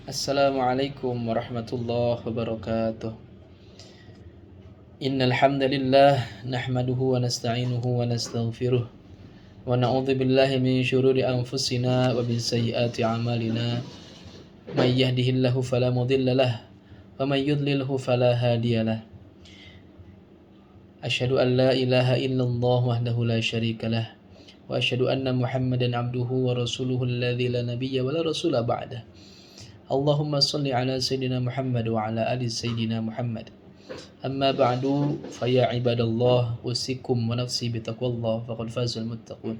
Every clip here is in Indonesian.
Assalamualaikum warahmatullahi wabarakatuh. Innal hamdalillah nahmaduhu wa nasta'inuhu wa nastaghfiruh wa na'udzu billahi min syururi anfusina wa min sayyiati a'malina. May yahdihillahu fala mudilla lah wa may yudlilhu fala hadiyalah. Asyhadu an la ilaha illallah wahdahu la syarika lah wa asyhadu anna Muhammadan abduhu wa rasuluhu alladzi la nabiyya wa la rasula ba'dah. Allahumma salli ala Sayyidina Muhammad wa ala ali Sayyidina Muhammad. Amma ba'du faya ibadallah usikum wa nafsi bitaqwallah faqad fazal muttaqun.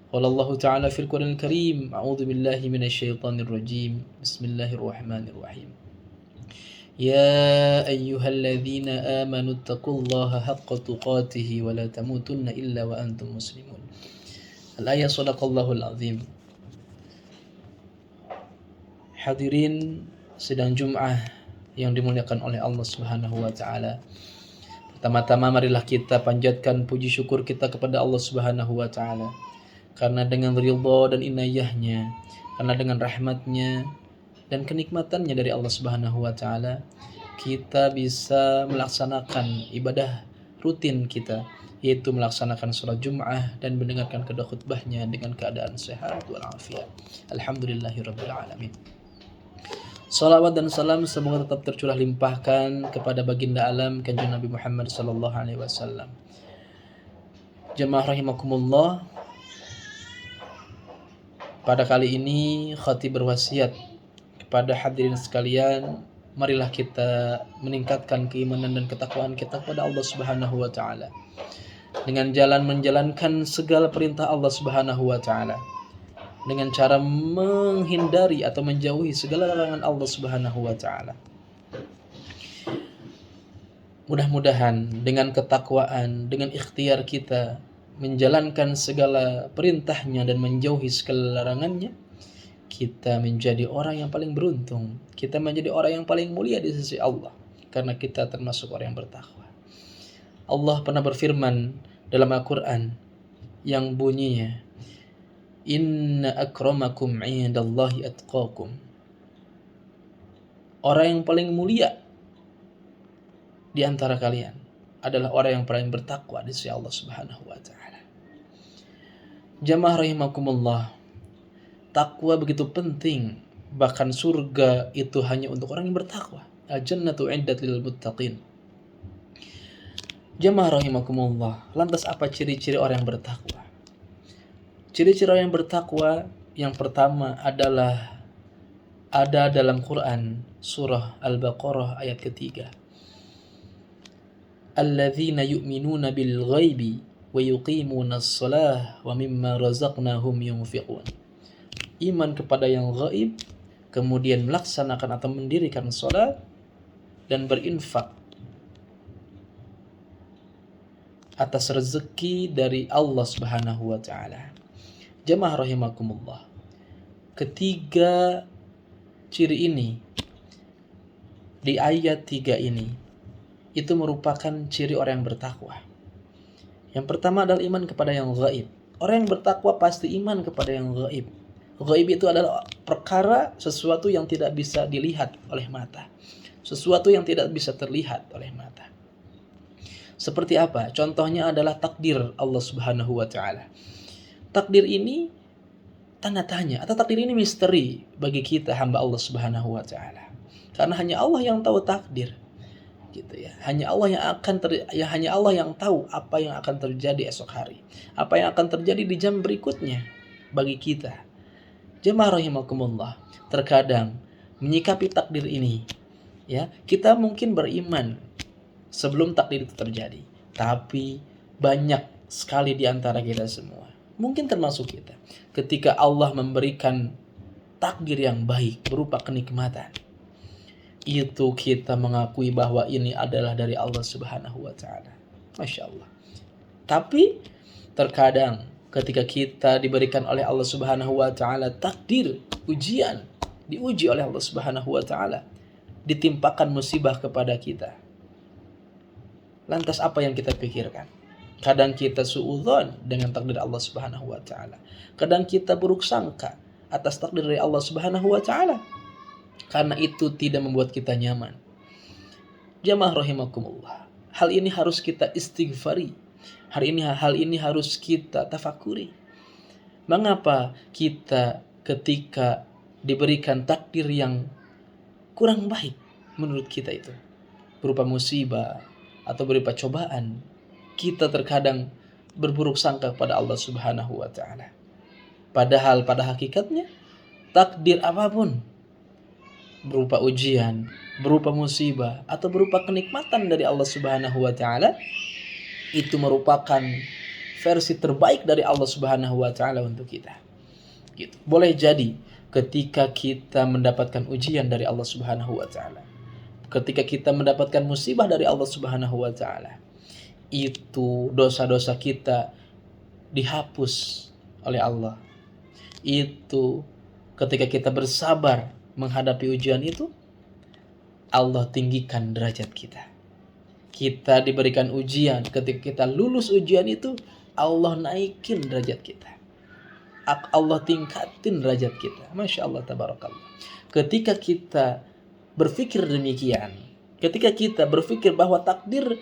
Qala Allah Ta'ala fil Qur'anil Karim, a'udzu billahi minasy syaithanir rajim. Bismillahirrahmanirrahim. Ya ayyuhalladzina amanu taqullaha haqqa tuqatih wa la tamutunna illa wa antum muslimun. Al-ayat sadaqallahul azim. Hadirin sidang Jum'ah yang dimuliakan oleh Allah Subhanahu wa taala. Pertama-tama marilah kita panjatkan puji syukur kita kepada Allah Subhanahu wa taala. Karena dengan ridha dan inayahnya, karena dengan rahmatnya dan kenikmatannya dari Allah Subhanahu wa taala, kita bisa melaksanakan ibadah rutin kita, yaitu melaksanakan sholat Jum'ah dan mendengarkan kedua khutbahnya dengan keadaan sehat walafiat. Alhamdulillahirabbil alamin. Salawat dan salam semoga tetap tercurah limpahkan kepada baginda alam kanjeng Nabi Muhammad sallallahu alaihi wasallam. Jemaah rahimakumullah, pada kali ini khatib berwasiat kepada hadirin sekalian, marilah kita meningkatkan keimanan dan ketakwaan kita kepada Allah Subhanahu wa taala dengan jalan menjalankan segala perintah Allah Subhanahu wa taala, dengan cara menghindari atau menjauhi segala larangan Allah Subhanahu wa taala. Mudah-mudahan dengan ketakwaan, dengan ikhtiar kita menjalankan segala perintahnya dan menjauhi segala larangannya, kita menjadi orang yang paling beruntung. Kita menjadi orang yang paling mulia di sisi Allah karena kita termasuk orang yang bertakwa. Allah pernah berfirman dalam Al-Qur'an yang bunyinya, Inna akramakum indallahi atqakum. Orang yang paling mulia di antara kalian adalah orang yang paling bertakwa di sisi Allah Subhanahu wa taala. Jamaah rahimakumullah, takwa begitu penting, bahkan surga itu hanya untuk orang yang bertakwa. Al-jannatu 'iddat lil muttaqin. Jamaah rahimakumullah, lantas apa ciri-ciri orang yang bertakwa? Ciri-ciri orang yang bertakwa yang pertama adalah ada dalam Quran surah Al-Baqarah ayat ketiga. Alladzina yu'minuna bil ghaibi wa yuqimunas shalah wa mimma razaqnahum yunfiqun. Iman kepada yang gaib, kemudian melaksanakan atau mendirikan salat dan berinfak atas rezeki dari Allah Subhanahu wa taala. Jamaah rahimakumullah, ketiga ciri ini di ayat 3 ini itu merupakan ciri orang yang bertakwa. Yang pertama adalah iman kepada yang gaib. Orang yang bertakwa pasti iman kepada yang gaib. Gaib itu adalah perkara, sesuatu yang tidak bisa dilihat oleh mata, sesuatu yang tidak bisa terlihat oleh mata. Seperti apa? Contohnya adalah takdir Allah Subhanahu wa taala. Takdir ini tanda tanya, atau takdir ini misteri bagi kita hamba Allah Subhanahu wa taala. Karena hanya Allah yang tahu takdir. Gitu ya. Hanya Allah yang tahu apa yang akan terjadi esok hari. Apa yang akan terjadi di jam berikutnya bagi kita. Jemaah rahimakumullah, terkadang menyikapi takdir ini, ya, kita mungkin beriman sebelum takdir itu terjadi. Tapi banyak sekali di antara kita semua, mungkin termasuk kita, ketika Allah memberikan takdir yang baik berupa kenikmatan, itu kita mengakui bahwa ini adalah dari Allah Subhanahu wa taala. Masya Allah. Tapi terkadang ketika kita diberikan oleh Allah Subhanahu wa taala takdir, ujian, diuji oleh Allah Subhanahu wa taala, ditimpakan musibah kepada kita, lantas apa yang kita pikirkan? Kadang kita suudzon dengan takdir Allah Subhanahu wa taala. Kadang kita buruk sangka atas takdir dari Allah Subhanahu wa taala. karena itu tidak membuat kita nyaman. Jamaah rahimakumullah, hal ini harus kita istighfari. Hal ini harus kita tafakuri. Mengapa kita ketika diberikan takdir yang kurang baik menurut kita itu, berupa musibah atau berupa cobaan, kita terkadang berburuk sangka kepada Allah Subhanahu wa taala. Padahal pada hakikatnya takdir apapun, berupa ujian, berupa musibah atau berupa kenikmatan dari Allah Subhanahu wa taala, itu merupakan versi terbaik dari Allah Subhanahu wa taala untuk kita. Gitu. Boleh jadi ketika kita mendapatkan ujian dari Allah Subhanahu wa taala, ketika kita mendapatkan musibah dari Allah Subhanahu wa taala, itu dosa-dosa kita dihapus oleh Allah. Itu ketika kita bersabar menghadapi ujian itu, Allah tinggikan derajat kita. Kita diberikan ujian, ketika kita lulus ujian itu, Allah naikin derajat kita. Allah tingkatin derajat kita. Masya Allah, tabarakallah. Ketika kita berpikir demikian, ketika kita berpikir bahwa takdir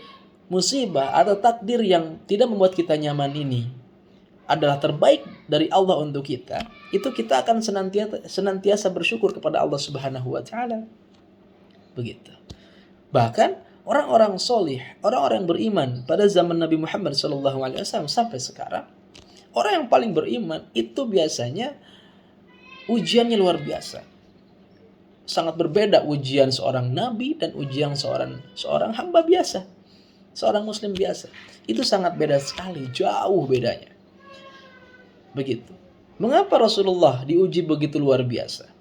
musibah atau takdir yang tidak membuat kita nyaman ini adalah terbaik dari Allah untuk kita, itu kita akan senantiasa bersyukur kepada Allah Subhanahu wa taala. Begitu. Bahkan orang-orang solih, orang-orang yang beriman pada zaman Nabi Muhammad SAW sampai sekarang, orang yang paling beriman itu biasanya ujiannya luar biasa. Sangat berbeda ujian seorang nabi dan ujian seorang hamba biasa, seorang muslim biasa. Itu sangat beda sekali, jauh bedanya. Begitu. Mengapa Rasulullah diuji begitu luar biasa?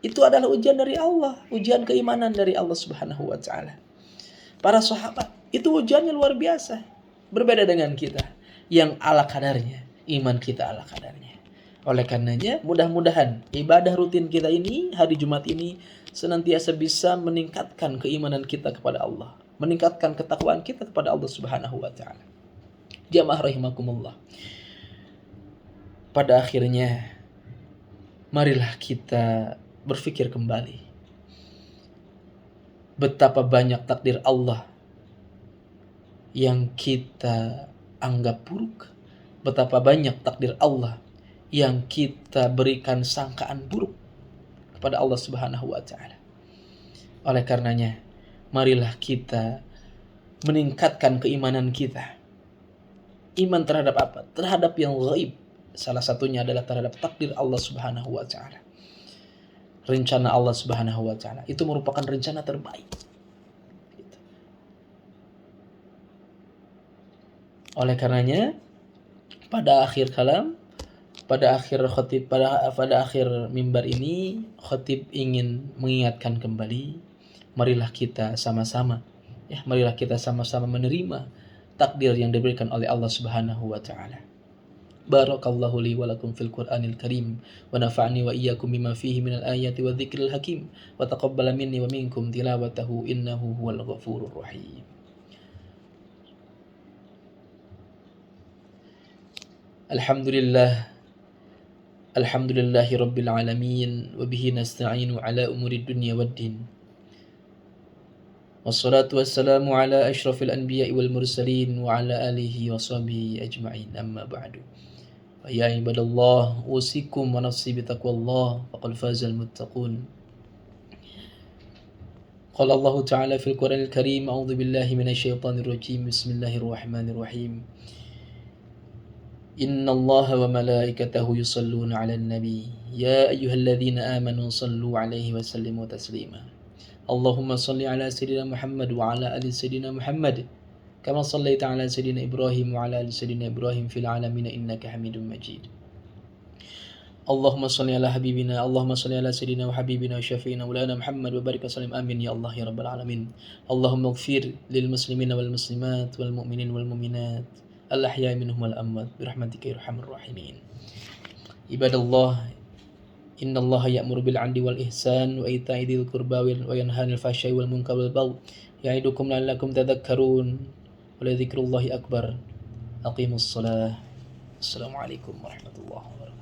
Itu adalah ujian dari Allah, ujian keimanan dari Allah Subhanahu wa taala. Para sahabat itu ujiannya luar biasa. Berbeda dengan kita yang ala kadarnya, iman kita ala kadarnya. Oleh karenanya, mudah-mudahan ibadah rutin kita ini, hari Jumat ini, senantiasa bisa meningkatkan keimanan kita kepada Allah, meningkatkan ketakwaan kita kepada Allah Subhanahu wa taala. Jamaah rahimakumullah. Pada akhirnya, marilah kita berpikir kembali betapa banyak takdir Allah yang kita anggap buruk, betapa banyak takdir Allah yang kita berikan sangkaan buruk kepada Allah Subhanahu wa taala. Oleh karenanya, marilah kita meningkatkan keimanan kita. Iman terhadap apa? Terhadap yang gaib. Salah satunya adalah terhadap takdir Allah Subhanahu wa taala. Rencana Allah Subhanahu wa taala itu merupakan rencana terbaik. Gitu. Oleh karenanya, pada akhir kalam, pada akhir mimbar ini, khatib ingin mengingatkan kembali, marilah kita sama-sama menerima takdir yang diberikan oleh Allah Subhanahu wa taala. Barakallahu li wa lakum fil Qur'anil Karim wa nafa'ani wa iyyakum bima fihi minal ayati wa dzikril hakim wa taqabbala minni wa minkum tilawatahu innahu huwal ghafurur rahim. Alhamdulillahi rabbil alamin wa bihi nasta'inu ala umuri dunya waddin. Wassalatu wassalamu ala asyrafil anbiya'i wal mursalin wa ala alihi wa sahbihi ajma'in, amma ba'du. Ya ibadallah, usikum wa nafsi bitaqwallah faqad fazal muttaqun. Qala Allah Ta'ala fil Qur'anil Karim, a'udzu billahi minasyaitonir rajim. Bismillahirrahmanirrahim. Innallaha wa malaikatahu yusalluna 'alan nabi. Ya ayyuhalladzina amanu sallu 'alaihi wa sallimu taslima. Allahumma salli 'ala sayyidina Muhammad wa 'ala ali sayyidina Muhammad. Kama sallaita ala sayyidina Ibrahim wa ala ali sayyidina Ibrahim fil alamin innaka Hamidum Majid. Allahumma salli ala habibina, Allahumma salli ala sayyidina wa habibina wa syafi'ina maulana Muhammad wa barik wa sallim, amin ya Allah ya rabbal alamin. Allahumma ighfir lil muslimina wal muslimat wal mu'minin wal mu'minat al ahya'i minhum wal amwat bi rahmatika ya arhamar rahimin. Ibadallah, innallaha ya'muru bil 'adli wal ihsan wa ita'i dzil qurba wa yanha 'anil fahsya'i wal munkari wal baghi ya'idukum la'allakum tadhakkarun. Wa la dzikrullahi akbar. Aqimus shalah. Assalamualaikum warahmatullahi wabarakatuh.